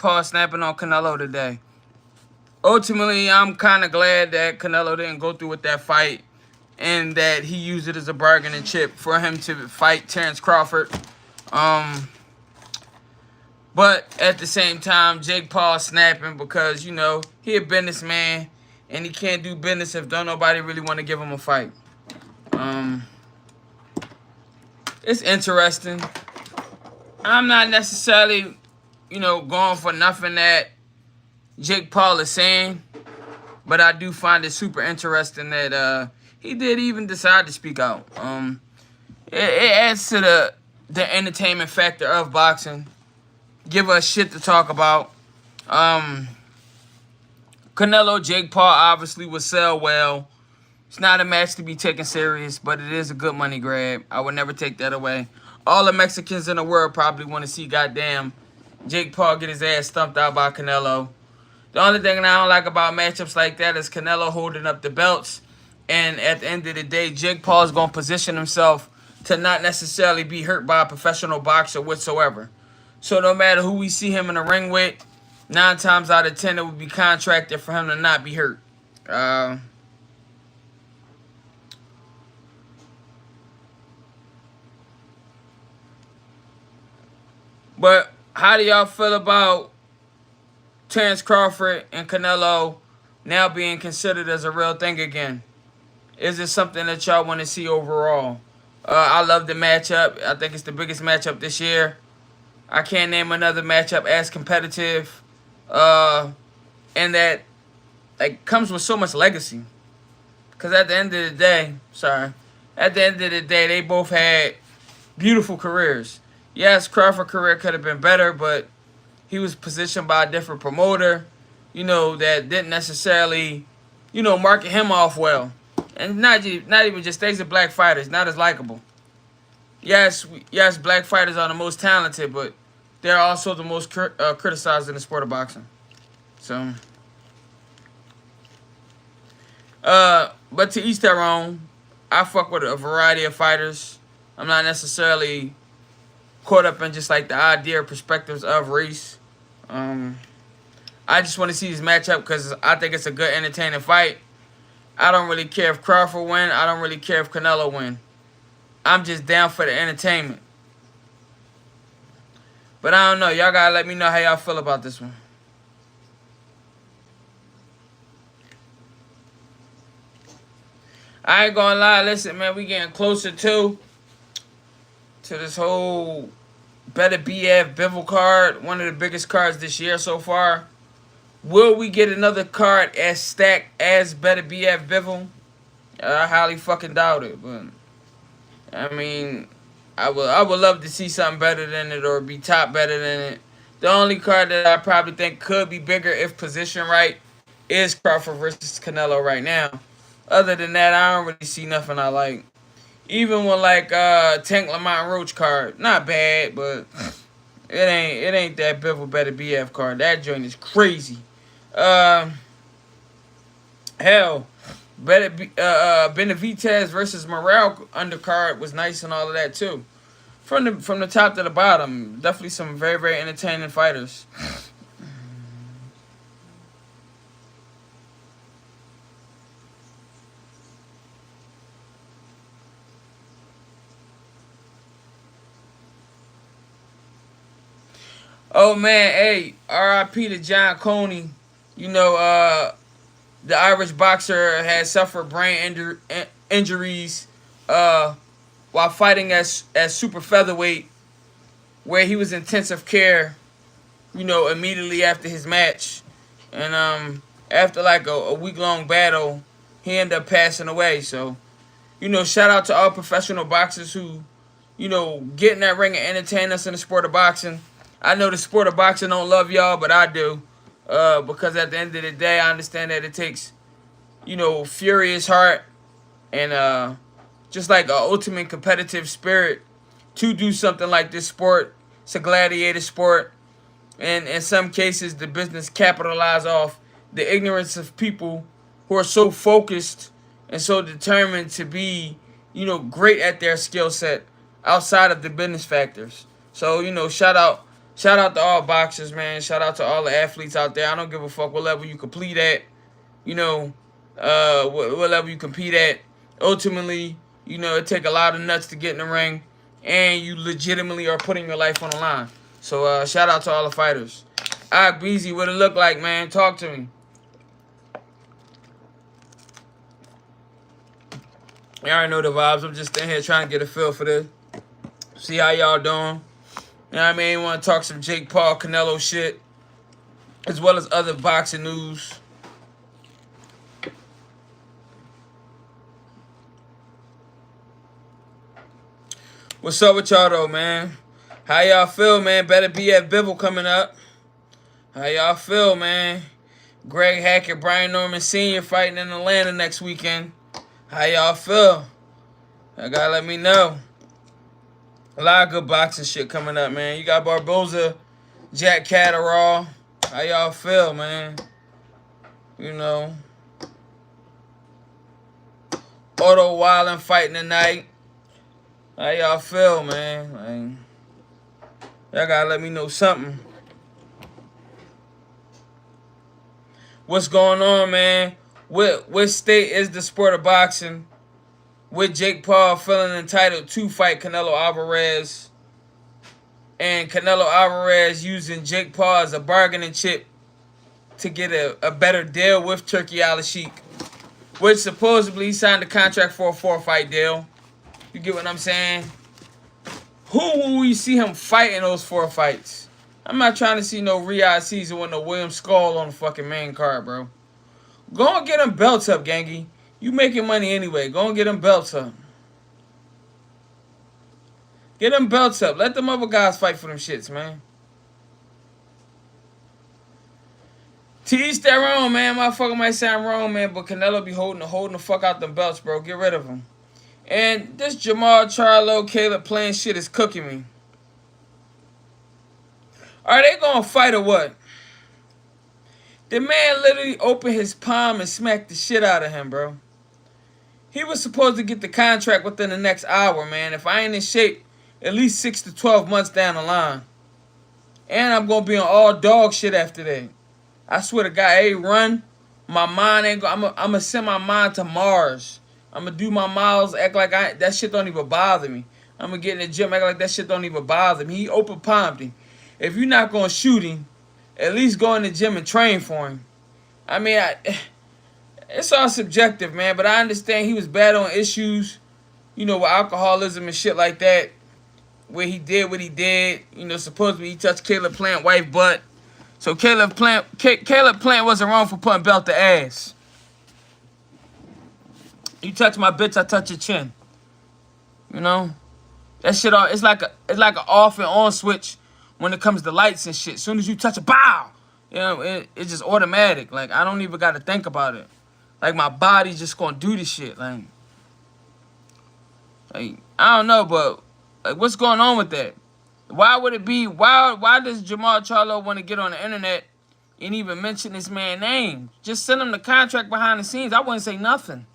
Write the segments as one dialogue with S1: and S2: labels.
S1: Paul snapping on Canelo today. Ultimately, I'm kind of glad that Canelo didn't go through with that fight and that he used it as a bargaining chip for him to fight Terrence Crawford. Um, but at the same time, Jake Paul snapping because, he a businessman and he can't do business if don't nobody really want to give him a fight. Um, it's interesting. I'm not necessarily, going for nothing that Jake Paul is saying, but I do find it super interesting that he did even decide to speak out. It adds to the entertainment factor of boxing. Give us shit to talk about. Canelo, Jake Paul obviously will sell well. It's not a match to be taken serious, but it is a good money grab. I would never take that away. All the Mexicans in the world probably want to see goddamn Jake Paul get his ass stumped out by Canelo. The only thing I don't like about matchups like that is Canelo holding up the belts. And at the end of the day, Jake Paul is going to position himself to not necessarily be hurt by a professional boxer whatsoever. So no matter who we see him in the ring with, 9 times out of 10 it would be contracted for him to not be hurt. But how do y'all feel about Terrence Crawford and Canelo now being considered as a real thing again? Is it something that y'all want to see overall? I love the matchup. I think it's the biggest matchup this year. I can't name another matchup as competitive, and that comes with so much legacy. Because at the end of the day, they both had beautiful careers. Yes, Crawford's career could have been better, but he was positioned by a different promoter, that didn't necessarily, market him off well. And not even just things of black fighters, not as likable. Yes, black fighters are the most talented, but they're also the most criticized in the sport of boxing. So, but to each their own. I fuck with a variety of fighters. I'm not necessarily caught up in just like the idea or perspectives of race. I just want to see this matchup because I think it's a good, entertaining fight. I don't really care if Crawford win. I don't really care if Canelo win. I'm just down for the entertainment. But I don't know. Y'all gotta let me know how y'all feel about this one. I ain't gonna lie. Listen, man, we getting closer to this whole Better BF Bivol card. One of the biggest cards this year so far. Will we get another card as stacked as Better BF Bivol? I highly fucking doubt it. But I mean, I would love to see something better than it or be top better than it. The only card that I probably think could be bigger if positioned right is Crawford versus Canelo right now. Other than that, I don't really see nothing I like. Even with Tank Lamont Roach card, not bad, but it ain't that Bivol Better BF card. That joint is crazy. Hell, Benavidez versus Morale undercard was nice and all of that too. From the top to the bottom, definitely some very, very entertaining fighters. Oh man, hey, R.I.P. to John Coney. The Irish boxer had suffered brain injuries while fighting as super featherweight, where he was in intensive care, immediately after his match. And after a week long battle, he ended up passing away. So, shout out to all professional boxers who, get in that ring and entertain us in the sport of boxing. I know the sport of boxing don't love y'all, but I do. Because at the end of the day, I understand that it takes, furious heart and just like an ultimate competitive spirit to do something like this sport. It's a gladiator sport. And in some cases, the business capitalize off the ignorance of people who are so focused and so determined to be, great at their skill set outside of the business factors. So, shout Shout out to all boxers, man. Shout out to all the athletes out there. I don't give a fuck what level you complete at. You know, what level you compete at. Ultimately, you know, it take a lot of nuts to get in the ring, and you legitimately are putting your life on the line. So shout out to all the fighters. All right, Beezy, what it look like, man? Talk to me. Y'all already know the vibes. I'm just in here trying to get a feel for this. See how y'all doing. You know what I mean? Want to talk some Jake Paul, Canelo shit, as well as other boxing news. What's up with y'all though, man? How y'all feel, man? Better be at Bivol coming up. How y'all feel, man? Greg Hackett, Brian Norman Sr. fighting in Atlanta next weekend. How y'all feel? I gotta let me know. A lot of good boxing shit coming up, man. You got Barboza, Jack Catterall. How y'all feel, man? You know. Otto Wildin fighting tonight. How y'all feel, man? Y'all gotta let me know something. What's going on, man? What state is the sport of boxing? With Jake Paul feeling entitled to fight Canelo Alvarez, and Canelo Alvarez using Jake Paul as a bargaining chip to get a better deal with Turki Al-Sheikh, which supposedly he signed a contract for a 4-fight deal. You get what I'm saying? Who will we see him fight in those 4 fights? I'm not trying to see no Riyadh Caesar with no William Skull on the fucking main card, bro. Go and get them belts up, gangy. You making money anyway. Go and get them belts up. Get them belts up. Let them other guys fight for them shits, man. To each their own, man. Motherfucker might sound wrong, man, but Canelo be holding the fuck out them belts, bro. Get rid of them. And this Jamal Charlo, Caleb playing shit is cooking me. Are they gonna fight or what? The man literally opened his palm and smacked the shit out of him, bro. He was supposed to get the contract within the next hour, man. If I ain't in shape, at least 6 to 12 months down the line. And I'm going to be on all dog shit after that. I swear to God, hey, run. My mind ain't going to... I'm going to send my mind to Mars. I'm going to do my miles, act like that shit don't even bother me. I'm going to get in the gym, act like that shit don't even bother me. He open palmed him. If you're not going to shoot him, at least go in the gym and train for him. I mean, it's all subjective, man, but I understand he was bad on issues, you know, with alcoholism and shit like that, where he did what he did. You know, supposedly he touched Caleb Plant wife butt. So Caleb Plant wasn't wrong for putting belt to ass. You touch my bitch, I touch your chin. You know? That shit all it's like an off and on switch when it comes to lights and shit. As soon as you touch it, bow! You know, it's just automatic. Like, I don't even got to think about it. Like, my body's just going to do this shit. Like, I don't know, but like, what's going on with that? Why would it be... Why does Jamal Charlo want to get on the internet and even mention this man's name? Just send him the contract behind the scenes. I wouldn't say nothing.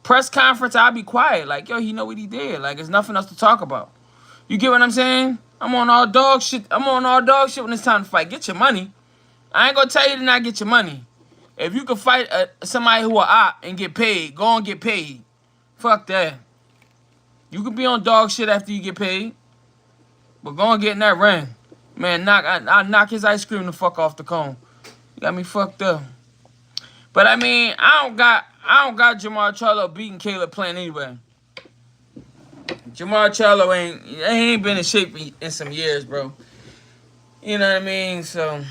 S1: Press conference, I'll be quiet. Like, yo, he know what he did. Like, there's nothing else to talk about. You get what I'm saying? I'm on all dog shit. I'm on all dog shit when it's time to fight. Get your money. I ain't going to tell you to not get your money. If you can fight somebody who a op and get paid, go and get paid. Fuck that. You can be on dog shit after you get paid. But go and get in that ring. Man, I knock his ice cream the fuck off the cone. You got me fucked up. But I mean, I don't got Jamal Charlo beating Caleb Plant anyway. Jamal Charlo ain't been in shape in some years, bro. You know what I mean? So,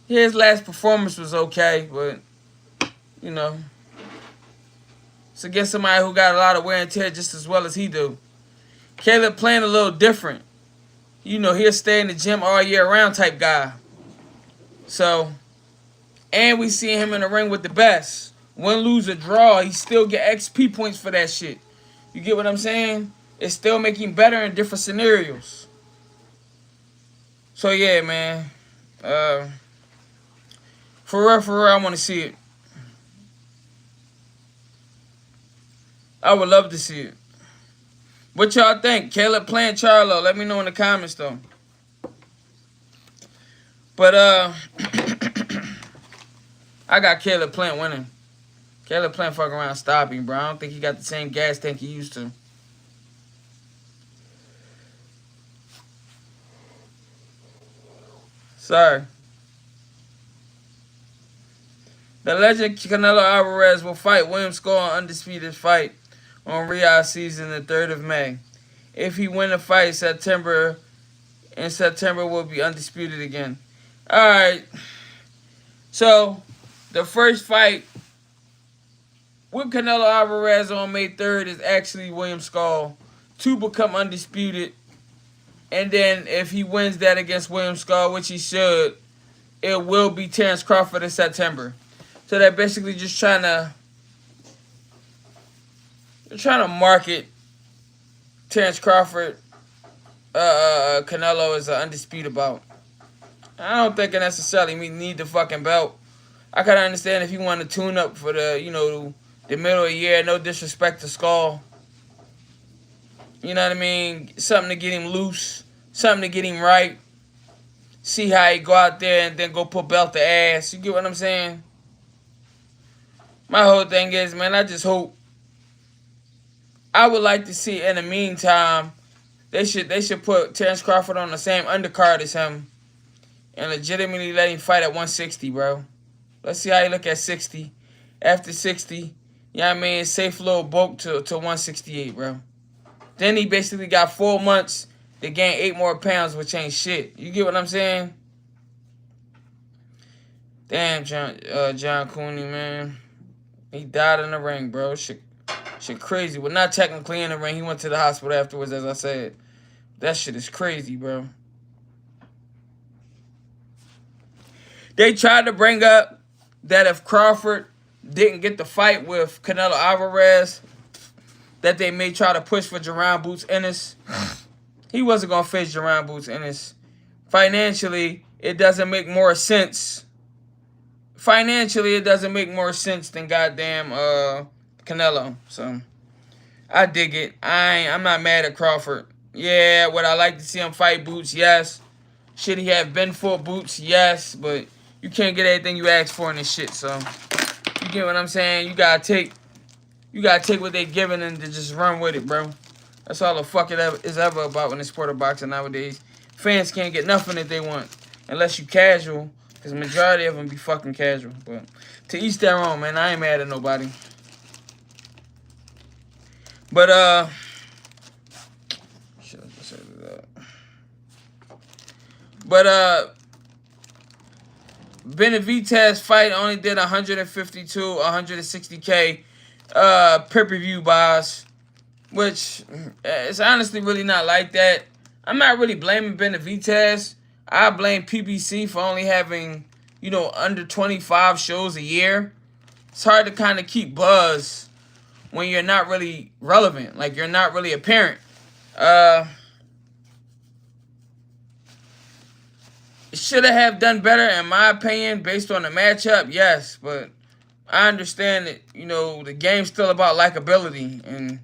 S1: his last performance was okay, but, you know, it's against somebody who got a lot of wear and tear just as well as he do. Caleb Plant a little different. You know, he'll stay in the gym all year round type guy. So, and we see him in the ring with the best. Win, lose, or draw, he still get XP points for that shit. You get what I'm saying? It's still making better in different scenarios. So, yeah, man. For real, I want to see it. I would love to see it. What y'all think? Caleb Plant, Charlo? Let me know in the comments though. But I got Caleb Plant winning. Caleb Plant fuck around stopping, bro. I don't think he got the same gas tank he used to. Sorry. The legend Canelo Alvarez will fight William Skull in undisputed fight on Riyadh season the 3rd of May. If he win the fight, September will be undisputed again. Alright. So, the first fight with Canelo Alvarez on May 3rd is actually William Skull to become undisputed. And then if he wins that against William Skull, which he should, it will be Terence Crawford in September. So they're basically just trying to market Terence Crawford, Canelo as an undisputed bout. I don't think it necessarily need the fucking belt. I kind of understand if you want to tune up for the middle of the year. No disrespect to Skull. You know what I mean? Something to get him loose. Something to get him right. See how he go out there and then go put belt to ass. You get what I'm saying? My whole thing is, man, I just hope. I would like to see in the meantime, they should put Terence Crawford on the same undercard as him and legitimately let him fight at 160, bro. Let's see how he look at 60. After 60, you know what I mean? Safe little bulk to 168, bro. Then he basically got 4 months to gain 8 more pounds, which ain't shit. You get what I'm saying? Damn, John Cooney, man. He died in the ring, bro. Shit crazy. Well, not technically in the ring. He went to the hospital afterwards, as I said. That shit is crazy, bro. They tried to bring up that if Crawford didn't get the fight with Canelo Alvarez, that they may try to push for Jaron Boots Ennis. He wasn't going to face Jaron Boots Ennis. Financially, it doesn't make more sense. Financially, it doesn't make more sense than goddamn Canelo. So, I dig it. I'm not mad at Crawford. Yeah, would I like to see him fight Boots? Yes. Should he have been for Boots? Yes. But you can't get everything you ask for in this shit. So, you get what I'm saying? You gotta take what they giving and to just run with it, bro. That's all the fuck it is ever about in the sport of boxing nowadays. Fans can't get nothing that they want unless you casual. Because the majority of them be fucking casual. But to each their own, man. I ain't mad at nobody. But, shit, let's say that. But, Benavidez fight only did 152, 160K pay-per-view buys. Which, it's honestly really not like that. I'm not really blaming Benavidez. I blame PBC for only having, under 25 shows a year. It's hard to kind of keep buzz when you're not really relevant. Like, you're not really apparent. Should have done better, in my opinion, based on the matchup, yes. But I understand that, the game's still about likability. And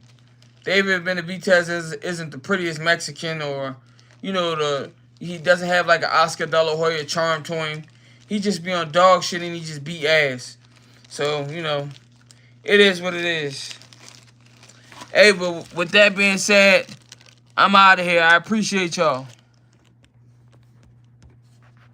S1: David Benavidez isn't the prettiest Mexican or, he doesn't have like an Oscar De La Hoya charm to him. He just be on dog shit and he just beat ass. So, it is what it is. Hey, but with that being said, I'm out of here. I appreciate y'all.